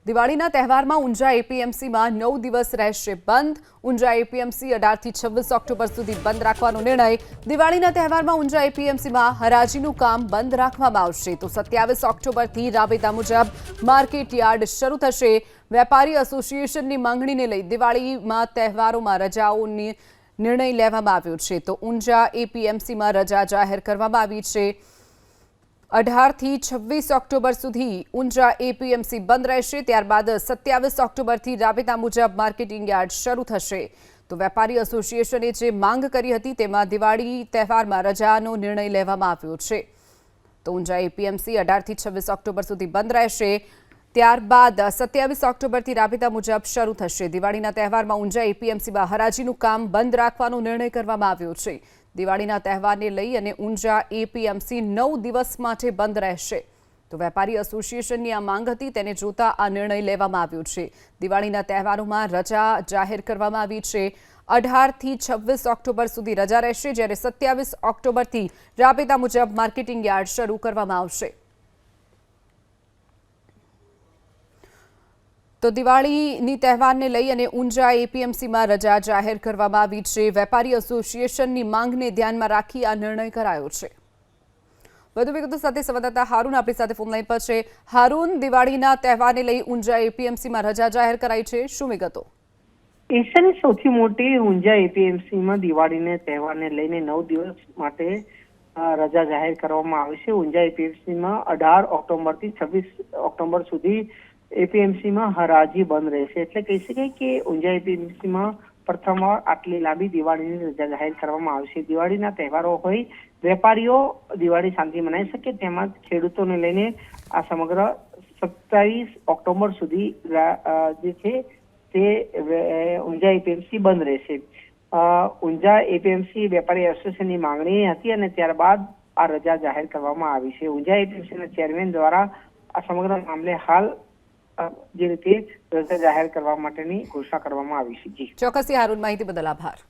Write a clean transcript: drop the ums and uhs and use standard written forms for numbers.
દિવાળીના તહેવારમાં ઊંઝા એપીએમસીમાં 9 દિવસ રહેશે બંધ। ઊંઝા એપીએમસી 18 થી 26 ઓક્ટોબર સુધી બંધ રાખવાનો નિર્ણય। દિવાળીના તહેવારમાં ઊંઝા એપીએમસીમાં હરાજીનું કામ બંધ રાખવામાં આવશે તો 27 ઓક્ટોબરથી રાબેતા મુજબ માર્કેટ યાર્ડ શરૂ થશે। વેપારી એસોસિએશનની માંગણીને લઈ દિવાળીમાં તહેવારોમાં રજાઓની નિર્ણય લેવામાં આવ્યો છે તો ઊંઝા એપીએમસીમાં રજા જાહેર કરવામાં આવી છે। 18 થી 26 ઓક્ટોબર સુધી ઊંઝા એપીએમસી બંધ રહેશે। ત્યારબાદ 27 ઓક્ટોબરથી રાબેતા મુજબ માર્કેટિંગ યાર્ડ શરૂ થશે તો વેપારી એસોસિએશને જે માંગ કરી હતી તેમાં દિવાળી તહેવારમાં રજાનો નિર્ણય લેવામાં આવ્યો છે તો ઊંઝા એપીએમસી 18 થી 26 ઓક્ટોબર સુધી બંધ રહેશે। ત્યારબાદ 27 ઓક્ટોબરથી રાબેતા મુજબ શરૂ થશે। દિવાળીના તહેવારમાં ઊંઝા એપીએમસીમાં હરાજીનું કામ બંધ રાખવાનો નિર્ણય કરવામાં આવ્યો છે। દિવાળીના તહેવારને લઈ અને ઊંઝા એપીએમસી 9 દિવસ માટે બંધ રહેશે તો વેપારી એસોસિએશનની આ માંગ હતી તેને જોતા આ નિર્ણય લેવામાં આવ્યો છે। દિવાળીના તહેવારોમાં રજા જાહેર કરવામાં આવી છે। 18 થી 26 ઓક્ટોબર સુધી રજા રહેશે જ્યારે 27 ઓક્ટોબરથી રાબેતા મુજબ માર્કેટિંગ યાર્ડ શરૂ કરવામાં આવશે। તો દિવાળીની તહેવારને લઈ અને ઊંઝા એપીએમસીમાં રજા જાહેર કરવામાં આવી છે। વેપારી એસોસિએશનની માંગને ધ્યાનમાં રાખી આ નિર્ણય કરાયો છે। વધુ વિગતો સાથે સંવાદદાતા હારૂન આપણી સાથે ફોનલાઈન પર છે। હારૂન, દિવાળીના તહેવારને લઈ ઊંઝા એપીએમસીમાં રજા જાહેર કરાઈ છે, શું વિગતો? એશિયાની સૌથી મોટી ઊંઝા એપીએમસીમાં દિવાળીને તહેવારને લઈને 9 દિવસ માટે રજા જાહેર કરવામાં આવી છે। ઊંઝા એપીએમસીમાં 18 ઓક્ટોબરથી 26 ઓક્ટોબર સુધી એપીએમસીમાં હરાજી બંધ રહેશે। એટલે કહી શકાય કે ઊંઝા એપીએમસીમાં પ્રથમવાર આટલી લાંબી દિવાળીની રજા જાહેર કરવામાં આવશે। દિવાળીના તહેવારો હોય, વેપારીઓ દિવાળી શાંતિ મનાવી શકે, તેમજ ખેડૂતોને લઈને આ સમગ્ર 27 ઓક્ટોબર સુધી જે છે તે ઊંઝા એપીએમસી બંધ રહેશે। ઊંઝા એપીએમસી વેપારી એસોસિએશનની માંગણી હતી અને ત્યારબાદ આ રજા જાહેર કરવામાં આવી છે। ઊંઝા એપીએમસીના ચેરમેન દ્વારા આ સમગ્ર મામલે હાલ જે રીતે રજા જાહેર કરવા માટેની ઘોષણા કરવામાં આવી છે। ચોક્કસથી હારૂન, માહિતી બદલ આભાર।